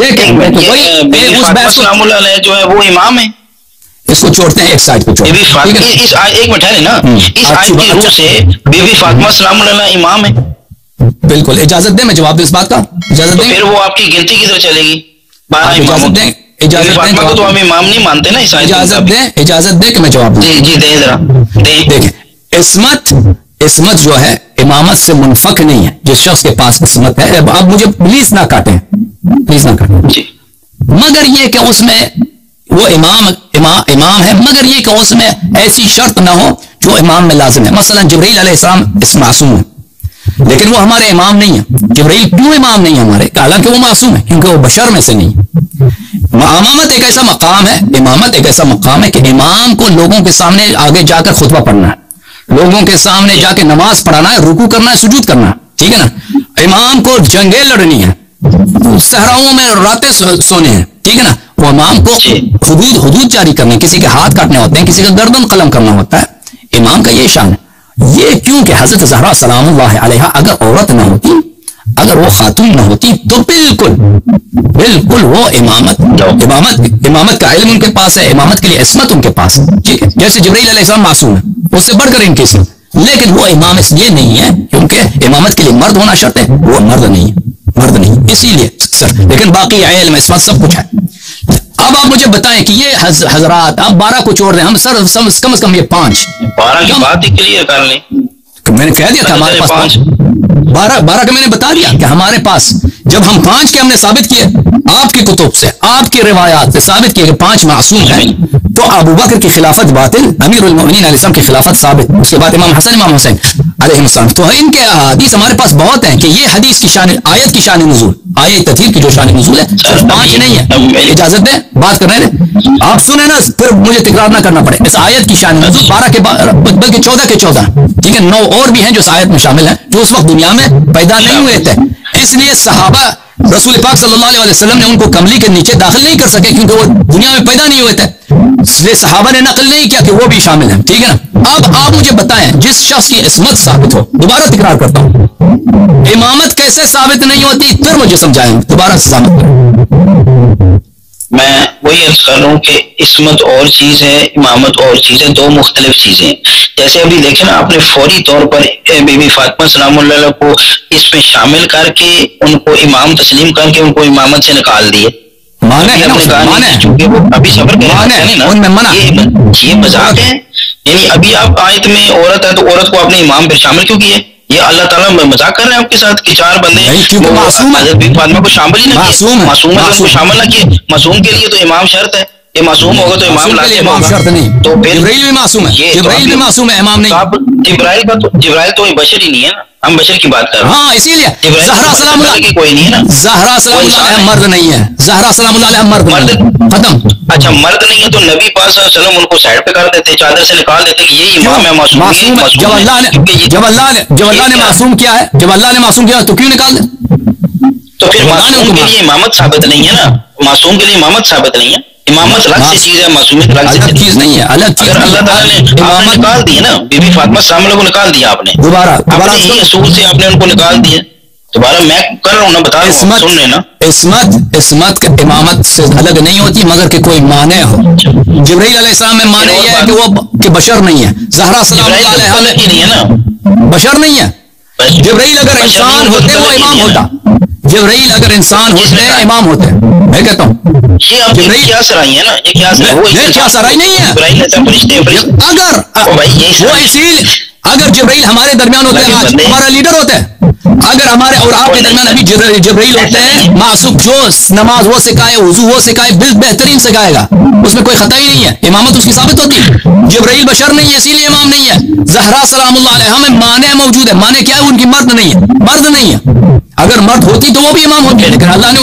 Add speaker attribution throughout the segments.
Speaker 1: دیکھیں جو ہے وہ امام ہے.
Speaker 2: اس کو چھوڑتے ہیں ایک سائڈ پہ.
Speaker 1: ایک منٹ ہے نا, اس آیت کی روح سے بی بی فاطمہ سلام اللہ امام ہے.
Speaker 2: بالکل. اجازت دیں میں جواب دوں اس بات کا. اجازت دیں.
Speaker 1: پھر وہ آپ کی گنتی کدھر چلے گی؟
Speaker 2: اجازت دیں.
Speaker 1: فاطمہ کو تو ہم امام نہیں مانتے نا.
Speaker 2: اجازت دیں کہ میں جواب دوں.
Speaker 1: جی دیں ذرا.
Speaker 2: دیکھیں عصمت جو ہے امامت سے منفک نہیں ہے. جس شخص کے پاس عصمت ہے, اب مجھے پلیز نہ کاٹیں, پلیز نہ کاٹیں, مگر یہ کہ اس میں وہ امام ہے, مگر یہ کہ اس میں ایسی شرط نہ ہو جو امام میں لازم ہے. مثلا جبرائیل علیہ السلام اس معصوم ہے, لیکن وہ ہمارے امام نہیں ہے. جبرائیل کیوں امام نہیں ہے ہمارے؟ حالانکہ وہ معصوم ہے, کیونکہ وہ بشر میں سے نہیں. امامت ایک ایسا مقام ہے کہ امام کو لوگوں کے سامنے آگے جا کر خطبہ پڑھنا ہے, لوگوں کے سامنے جا کے نماز پڑھانا ہے, رکوع کرنا ہے, سجود کرنا ہے, ٹھیک ہے نا. امام کو جنگیں لڑنی ہے, صحراؤں میں راتیں سونے ہیں, ٹھیک ہے نا. وہ امام کو حدود جاری کرنے, کسی کے ہاتھ کاٹنے ہوتے ہیں, کسی کا گردن قلم کرنا ہوتا ہے. امام کا یہ شان ہے. یہ کیوں کہ حضرت زہرا سلام اللہ علیہا اگر عورت نہ ہوتی, اگر وہ خاتون نہ ہوتی تو بالکل وہ امامت کا علم ان کے پاس ہے, امامت کے لیے عصمت ان کے پاس ہے, ٹھیک ہے. جیسے جبرائیل علیہ السلام معصوم ہے, اس سے بڑھ کر ان کی عصمت, لیکن وہ امام اس لیے نہیں ہے کیونکہ امامت کے لیے مرد ہونا شرط ہے. وہ مرد نہیں اسی لیے سر. لیکن باقی علم عصمت سب کچھ ہے. اب آپ مجھے بتائیں کہ یہ حضرات آپ 12 کو چھوڑ رہے ہیں, ہم سر کم از کم یہ 5
Speaker 1: 12 کی بات ہی کلیئر کر لیں.
Speaker 2: میں نے کہہ دیا تھا ہمارے پاس 12 کا میں نے بتا دیا کہ ہمارے پاس جب ہم 5 کے ہم نے ثابت کیے آپ کی کتب سے, آپ کی روایات سے ثابت کیے کہ 5 معصوم ہیں, تو ابو بکر کی خلافت باطل, امیر المؤمنین علیہ السلام کی خلافت ثابت, اس کے بعد امام حسن امام حسین علیہ السلام. تو ان کے حدیث ہمارے پاس بہت ہیں کہ یہ حدیث کی شان, آیت کی شان نزول, آیت تطہیر کی جو شان نزول ہے صرف 5 نہیں ہے. اجازت دیں بات کر رہے ہیں, آپ سنیں نا, پھر مجھے تکرار نہ کرنا پڑے. اس آیت کی شان نزول 12 کے بلکہ 14 کے 14, ٹھیک ہے. 9 اور بھی ہیں جو اس آیت میں شامل ہیں, جو اس وقت دنیا میں پیدا نہیں ہوئے تھے. اس لیے صحابہ رسول پاک صلی اللہ علیہ وسلم نے ان کو کملی کے نیچے داخل نہیں کر سکے کیونکہ وہ دنیا میں پیدا نہیں ہوئے تھے. اس لیے صحابہ نے نقل نہیں کیا کہ وہ بھی شامل ہیں, ٹھیک ہے نا. اب آپ مجھے بتائیں جس شخص کی عصمت ثابت ہو, دوبارہ تکرار کرتا ہوں, امامت کیسے ثابت نہیں ہوتی, پھر مجھے سمجھائیں, دوبارہ سے ثابت کریں.
Speaker 1: میں وہی عرض کر رہا ہوں کہ عصمت اور چیز ہے, امامت اور چیز ہے, 2 مختلف چیزیں. جیسے ابھی دیکھیں نا, آپ نے فوری طور پر بی بی فاطمہ سلام اللہ علیہ کو اس میں شامل کر کے ان کو امام تسلیم کر کے ان کو امامت سے نکال دیے. ابھی صبر یہ مذاق ہے. یعنی ابھی آپ آیت میں عورت ہے تو عورت کو اپنے امام پر شامل کیوں کیے؟ یہ اللہ تعالیٰ مذاق کر رہے ہیں آپ کے ساتھ کہ 4 بندے حضرت بی فاطمہ کو شامل ہی نہ کیے, معصوم کو شامل نہ کیے. معصوم کے لیے تو امام شرط ہے, یہ معصوم ہوگا تو امام لازم ہوگا.
Speaker 2: شرط نہیں, تو جبرائیل بھی معصوم ہے, جبرائیل بھی معصوم ہے, امام نہیں.
Speaker 1: جبرائیل تو بشر ہی نہیں ہے نا, ہم بشر کی بات کر رہے ہیں.
Speaker 2: ہاں اسی لیے زہرا سلام اللہ کی
Speaker 1: کوئی نہیں ہے نا,
Speaker 2: زہرا سلام اللہ علیہ مرد نہیں ہے, زہرا سلام اللہ علیہ مرد ختم.
Speaker 1: اچھا مرد نہیں ہے تو نبی پاک صلی اللہ علیہ وسلم ان کو سائڈ پہ کر دیتے, چادر سے نکال دیتے کہ یہ امام ہے, معصوم ہے.
Speaker 2: جب اللہ نے معصوم کیا ہے, جب اللہ نے معصوم کیا تو کیوں نکال دیں؟
Speaker 1: تو پھر معصوم کے لیے امامت ثابت نہیں ہے نا, معصوم کے لیے امامت ثابت نہیں ہے. امامت الگ سے چیز ہے, معصومیت الگ
Speaker 2: چیز نہیں ہے. الگ چیز
Speaker 1: اللہ تعالیٰ نے امامت نکال دی ہے نا, بی بی فاطمہ سلام اللہ کو نکال دیا آپ نے,
Speaker 2: دوبارہ
Speaker 1: اپنے اصول سے آپ نے ان کو نکال دیا. دوبارہ میں کر رہا ہوں نا, بتا رہا ہوں, سن لینا.
Speaker 2: عصمت امامت سے الگ نہیں ہوتی مگر کہ کوئی مانع ہو. جبرائیل علیہ السلام میں مانع یہ ہے کہ وہ کہ بشر نہیں ہے. زہرا سلام اللہ علیہ
Speaker 1: نہیں ہے نا,
Speaker 2: بشر نہیں ہے. جبرائیل اگر انسان ہوتے وہ امام ہوتا, جبرائیل اگر انسان ہوتے امام ہوتے. میں کہتا ہوں
Speaker 1: یہ کیا سرائی ہے نا, یہ
Speaker 2: کیا سرائی نہیں ہے. اگر جبرائیل ہمارے درمیان ہوتے ہیں, آج ہمارا لیڈر ہوتا ہے, اگر ہمارے اور آپ کے درمیان ابھی جبرائیل ہوتے ہیں, معصوم جو نماز وہ سکھائے, وضو وہ سکھائے, بہترین سکھائے گا, اس میں کوئی خطا ہی نہیں ہے, امامت اس کی ثابت ہوتی ہے. جبرائیل بشر نہیں ہے اسی لیے امام نہیں ہے. زہرا سلام اللہ علیہ میں مانع موجود ہے. مانع کیا ہے؟ ان کی مرد نہیں ہے, مرد نہیں ہے. اگر مرد ہوتی تو وہ بھی امام ہوتی ہے, لیکن اللہ نے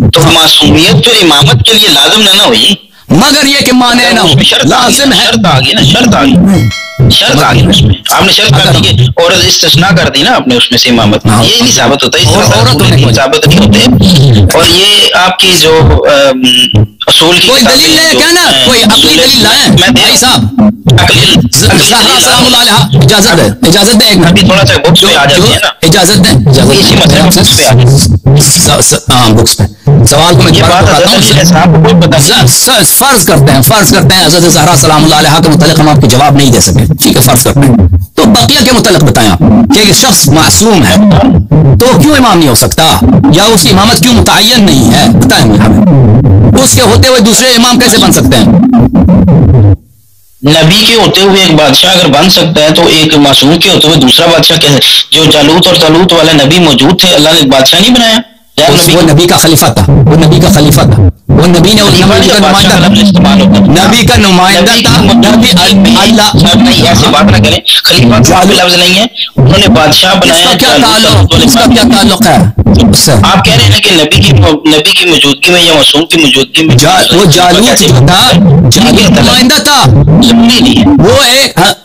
Speaker 1: تو معصومیت تو امامت کے لیے لازم نہ ہوئی,
Speaker 2: مگر یہ کہ مانع نہ ہو, لازم ہے.
Speaker 1: شرط آ گئی نا, شرط آ گئی, شرط آ گئی اس میں. آپ نے شرط کر دی اور استثناء کر دی نا آپ نے اس میں سے امامت. یہ نہیں ثابت ہوتا, اس طرح ثابت نہیں ہوتے. اور یہ آپ کی جو اصول کی
Speaker 2: کوئی دلیل ہے کیا نا, کوئی عقلی دلیل لائیں بھائی صاحب. زہرا سلام اللہ علیہ, اجازت ہے, اجازت دیں,
Speaker 1: ابھی تھوڑا سا بکس پہ آ جاتے ہیں نا,
Speaker 2: اجازت دیں,
Speaker 1: اسی مسئلے میں بکس پہ آ جاتے ہیں.
Speaker 2: ہاں بکس پہ سوال کو میں فرض کرتے ہیں حضرت زہرا سلام اللہ علیہ کے متعلق ہم آپ کے جواب نہیں دے سکے، ٹھیک ہے، فرض کرتے ہیں، تو بقیہ کے متعلق بتائیں آپ کہ ایک شخص معصوم ہے تو کیوں امام نہیں ہو سکتا، یا اس کی امامت کیوں متعین نہیں ہے، بتائیں ہمیں، اس کے ہوتے ہوئے دوسرے امام کیسے بن سکتے ہیں؟
Speaker 1: نبی کے ہوتے ہوئے ایک بادشاہ اگر بن سکتا ہے تو ایک معصوم کے ہوتے ہوئے دوسرا بادشاہ کیسے؟ جو جالوت اور طالوت والا نبی موجود تھے، اللہ نے بادشاہ نہیں بنایا؟
Speaker 2: وہ نبی کا خلیفہ تھا، وہ نبی کا نبی نے نبی کا نمائندہ تھا،
Speaker 1: ایسی بات نہ کریں، خلیفہ کا لفظ نہیں ہے، انہوں نے بادشاہ بنایا۔
Speaker 2: اس کا کیا تعلق ہے؟
Speaker 1: آپ کہہ رہے ہیں کہ نبی کی موجودگی میں یا معصوم کی موجودگی میں
Speaker 2: وہ جالوت نمائندہ تھا،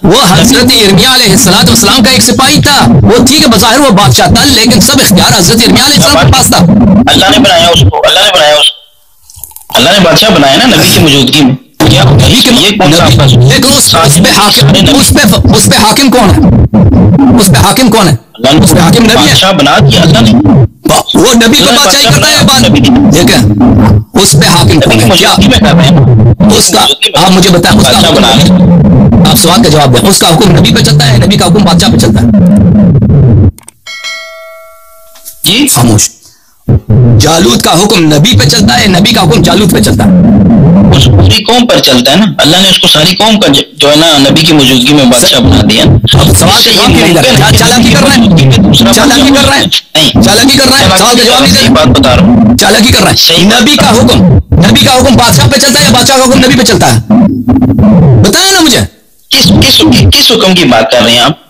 Speaker 2: وہ حضرت ارمیا علیہ السلام کا ایک سپاہی تھا، وہ ٹھیک ہے بظاہر وہ بادشاہ تھا لیکن سب اختیار حضرت ارمیا علیہ السلام کے پاس تھا۔
Speaker 1: اللہ نے بنایا اس کو، اللہ نے بادشاہ بنایا نا نبی کی موجودگی میں۔
Speaker 2: لیکن اس پہ حاکم کون ہے؟ اس پہ حاکم کون ہے؟ اس پہ حاکم نبی ہے،
Speaker 1: بنا دیا اللہ نے،
Speaker 2: وہ نبی کو بادشاہی کرتا ہے، ٹھیک ہے، اس پہ حاکم کون ہے؟ کیا اس کا آپ مجھے بتائیں، اس کا بنا لیں، آپ سوال کا جواب دیں، اس کا حکم نبی پہ چلتا ہے، نبی کا حکم بادشاہ پہ چلتا ہے؟
Speaker 1: جی
Speaker 2: خاموش۔ جالوت کا حکم نبی پہ چلتا ہے، نبی کا حکم جالوت پہ چلتا ہے؟
Speaker 1: اس پوری قوم پر چلتا ہے نا، اللہ نے اس کو ساری قوم کا جو ہے نا نبی کی موجودگی میں بادشاہ بنا دیا۔
Speaker 2: اب سوال کے جواب نہیں دے رہے، چالاکی کر رہے ہیں، چالاکی کر رہے ہیں، چالاکی کر رہے ہیں، سوال کا جواب نہیں دے رہے،
Speaker 1: بات بتا رہا ہوں،
Speaker 2: چالاکی کر رہے ہیں۔ نبی کا حکم بادشاہ پہ چلتا ہے یا بادشاہ کا حکم نبی پہ چلتا ہے؟ بتائیں نا مجھے،
Speaker 1: کس حکم کی بات کر رہے ہیں آپ؟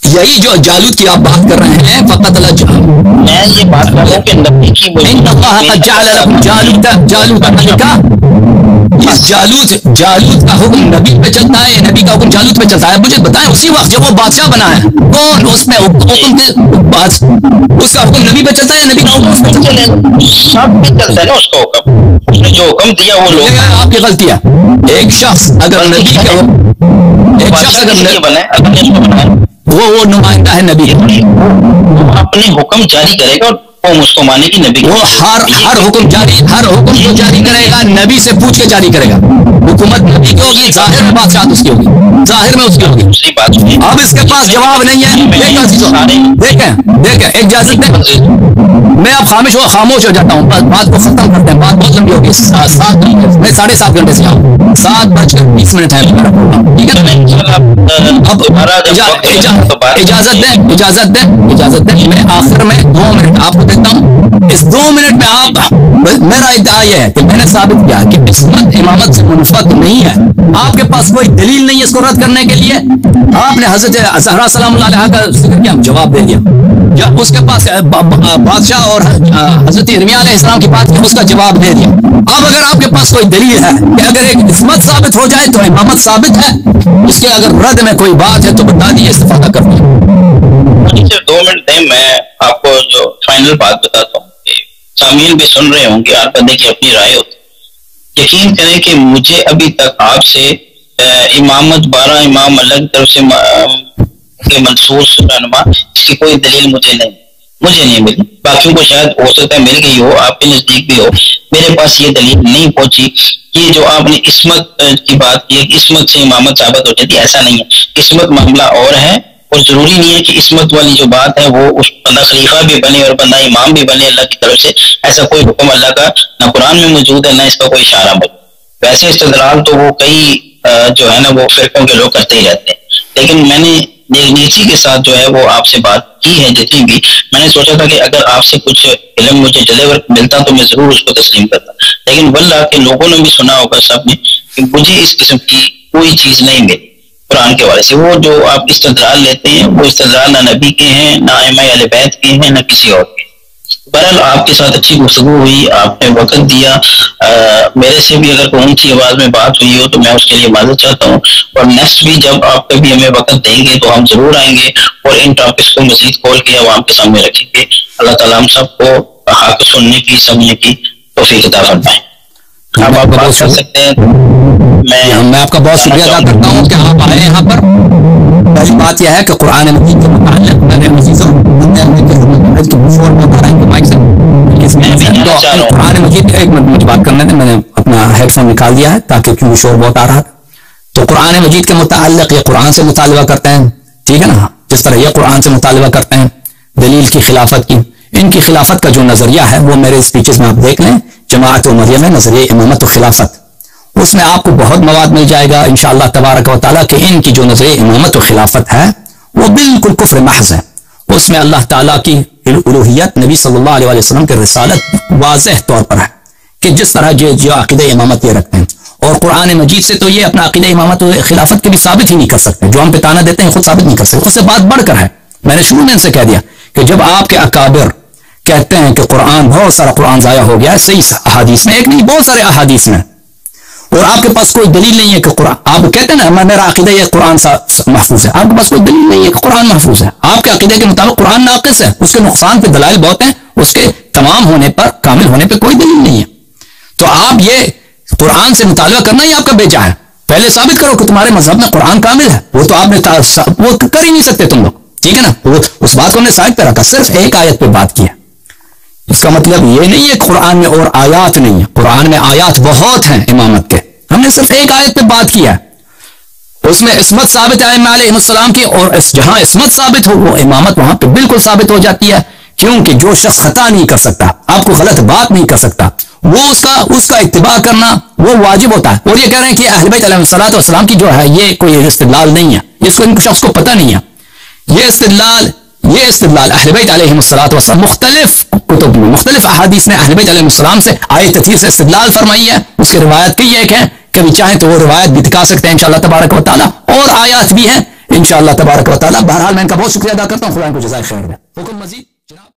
Speaker 2: یہی جو جالوت کی آپ بات کر رہے ہیں، فقط
Speaker 1: میں یہ بات کر رہا ہوں کہ نبی کی
Speaker 2: جالوت کا حکم نبی پہ چلتا ہے، نبی کا حکم جالوت پہ چلتا ہے؟ مجھے بتائیں اسی وقت جب وہ بادشاہ بنا ہے کون اس میں حکم اس کا حکم نبی پہ چلتا ہے، نبی کا حکم اس پہ چلتا ہے؟
Speaker 1: سب پہ چلتا ہے نا، اس کا حکم، اس نے جو حکم دیا وہ لوگ،
Speaker 2: آپ کی غلطی ہے۔ ایک شخص اگر نبی کا وہ نمائندہ ہے نبی،
Speaker 1: وہ اپنے حکم جاری کرے گا اور قوم اس کو مانے گی، نبی
Speaker 2: وہ ہر حکم جو جاری کرے گا نبی سے پوچھ کے جاری کرے گا، حکومت نبی کی ہوگی، ظاہر میں بادشاہت اس کی ہوگی، ظاہر میں اس کی ہوگی۔
Speaker 1: دوسری بات
Speaker 2: اب اس کے پاس جواب نہیں ہے، دیکھیں اجازت دیں، میں اب خاموش ہو جاتا ہوں، بات کو ختم کرتے ہیں، بات بہت لمبی ہوگی، میں 7:30 گھنٹے سے آؤں، 7:20 ہے، ٹھیک ہے؟ اب اجازت دیں، میں آخر میں 2 منٹ آپ کو دیتا ہوں، اس 2 منٹ میں آپ، میرا ادعا یہ ہے کہ میں نے ثابت کیا کہ عصمت امامت سے منفرد نہیں ہے، آپ کے پاس کوئی دلیل نہیں ہے اس کو رد کرنے کے لیے، آپ نے حضرت زہرا سلام اللہ علیہ کا ذکر کیا، جواب دے دیا، جب اس کے پاس بادشاہ اور حضرت ارمیا علیہ السلام کی بات کی، اس کا جواب دے دیا۔ اب اگر آپ کے پاس کوئی دلیل ہے کہ اگر ایک عصمت ثابت ہو جائے تو امامت ثابت ہے، اس کے اگر رد میں کوئی بات ہے تو بتا دیجیے، استفادہ کرتے ہیں۔
Speaker 1: 2 منٹ دیں، میں آپ کو جو فائنل بات بتاتا ہوں، سامعین بھی سن رہے ہوں کہ ہر بندے کی اپنی رائے ہوتی، یقین کریں کہ مجھے ابھی تک آپ سے امامت 12 امام اللہ کی طرف سے منصوص رہنما اس کی کوئی دلیل مجھے نہیں ملی، باقیوں کو شاید ہو سکتا ہے مل گئی ہو، آپ کے نزدیک بھی ہو، میرے پاس یہ دلیل نہیں پہنچی۔ یہ جو آپ نے عصمت کی بات کی ہے کہ عصمت سے امامت ثابت ہو جاتی ہے، ایسا نہیں ہے، عصمت معاملہ اور ہے، اور ضروری نہیں ہے کہ عصمت والی جو بات ہے وہ اس بندہ خلیفہ بھی بنے اور بندہ امام بھی بنے اللہ کی طرف سے، ایسا کوئی حکم اللہ کا نہ قرآن میں موجود ہے نہ اس کا کوئی اشارہ بنے۔ ویسے استدلال تو وہ کئی جو ہے نا وہ فرقوں کے لوگ کرتے ہی رہتے ہیں، لیکن میں نے نیچی کے ساتھ جو ہے وہ آپ سے بات کی ہے جتنی بھی، میں نے سوچا تھا کہ اگر آپ سے کچھ علم مجھے جلے وقت ملتا تو میں ضرور اس کو تسلیم کرتا، لیکن واللہ کہ لوگوں نے بھی سنا ہوگا سب نے کہ مجھے اس قسم کی کوئی چیز نہیں ملی قرآن کے حوالے سے۔ وہ جو آپ استدلال لیتے ہیں وہ استدلال نہ نبی کے ہیں، نہ ائمہ اہل بیت کے ہیں، نہ کسی اور کے۔ بہرحال آپ کے ساتھ اچھی گفتگو ہوئی، آپ نے وقت دیا، میرے سے بھی اگر کوئی اونچی آواز میں بات ہوئی ہو تو میں اس کے لیے معذرت چاہتا ہوں، اور نیکسٹ بھی جب آپ کبھی ہمیں وقت دیں گے تو ہم ضرور آئیں گے اور ان ٹاپکس کو مزید کھول کے عوام کے سامنے رکھیں گے۔ اللہ تعالیٰ ہم سب کو حق سننے کی سمجھنے کی توفیق عطا فرمائے۔ آپ بات کر سکتے ہیں۔
Speaker 2: میں آپ کا بہت شکریہ ادا کرتا ہوں کہ آپ آئے یہاں پر۔ پہلی بات یہ ہے کہ قرآن مجید کے متعلق میں نے حدیث میں قرآن مجید، ایک منٹ مجھے بات کرنے دیں، میں نے اپنا ہیڈ فون نکال دیا ہے تاکہ کیونکہ شور بہت آ رہا تھا. تو قرآن مجید کے متعلق یہ قرآن سے مطالبہ کرتے ہیں، ٹھیک ہے نا، جس طرح یہ قرآن سے مطالبہ کرتے ہیں دلیل کی خلافت کی. ان کی خلافت کا جو نظریہ ہے وہ میرے اسپیچز میں آپ دیکھ لیں، جماعت و مریم ہے نظریہ امامت و خلافت، اس میں آپ کو بہت مواد مل جائے گا انشاءاللہ تبارک و تعالیٰ کہ ان کی جو نظریہ امامت و خلافت ہے وہ بالکل کفر محض ہے. اس میں اللہ تعالیٰ کی الوہیت، نبی صلی اللہ علیہ وسلم کے رسالت واضح طور پر ہے کہ جس طرح جو عقیدہ امامت یہ رکھتے ہیں. اور قرآن مجید سے تو یہ اپنا عقیدہ امامت و خلافت کے بھی ثابت ہی نہیں کر سکتے، جو ہم پہ تانا دیتے ہیں خود ثابت نہیں کر سکتے. اس سے بات بڑھ کر ہے، میں نے شروع میں ان سے کہہ دیا کہ جب آپ کے اکابر کہتے ہیں کہ قرآن بہت سارا قرآن ضائع ہو گیا ہے، صحیح احادیث میں، ایک نہیں بہت سارے احادیث میں، اور آپ کے پاس کوئی دلیل نہیں ہے کہ قرآن، آپ کہتے ہیں نا میرا عقیدہ یہ قرآن محفوظ ہے، آپ کے پاس کوئی دلیل نہیں ہے کہ قرآن محفوظ ہے. آپ کے عقیدے کے مطابق قرآن ناقص ہے، اس کے نقصان پہ دلائل بہت ہیں، اس کے تمام ہونے پر، کامل ہونے پہ کوئی دلیل نہیں ہے. تو آپ یہ قرآن سے مطالبہ کرنا ہی آپ کا بیجا ہے. پہلے ثابت کرو کہ تمہارے مذہب میں قرآن کامل ہے، وہ تو آپ نے وہ کر ہی نہیں سکتے تم لوگ، ٹھیک ہے نا. اس بات کو ہم نے سائڈ پہ رکھا، صرف ایک آیت پہ بات کی ہے. اس کا مطلب یہ نہیں ہے کہ قرآن میں اور آیات نہیں ہے، قرآن میں آیات بہت ہیں امامت کے، ہم نے صرف ایک آیت پہ بات کیا ہے. اس میں عصمت ثابت ہے ائمہ علیہم السلام کی، اور جہاں عصمت ثابت ہو وہ امامت وہاں پہ بالکل ثابت ہو جاتی ہے، کیونکہ جو شخص خطا نہیں کر سکتا، آپ کو غلط بات نہیں کر سکتا، وہ اس کا اتباع کرنا وہ واجب ہوتا ہے. اور یہ کہہ رہے ہیں کہ اہل بیت علیہ السلام کی جو ہے یہ کوئی استدلال نہیں ہے، اس کو ان شخص کو پتہ نہیں ہے. یہ استدلال اہل بیت علیہم السلام مختلف کتب میں، مختلف احادیث نے اہل بیت علیہ السلام سے آیت تطہیر سے استدلال فرمائی ہے. اس کی روایت کئی ایک ہے، کبھی چاہیں تو وہ روایت بھی دکھا سکتے ہیں انشاءاللہ تبارک و تعالیٰ، اور آیات بھی ہیں انشاءاللہ تبارک و تعالیٰ. بہرحال میں ان کا بہت شکریہ ادا کرتا ہوں، خدا ان کو جزائے خیر دے. حکم مزید.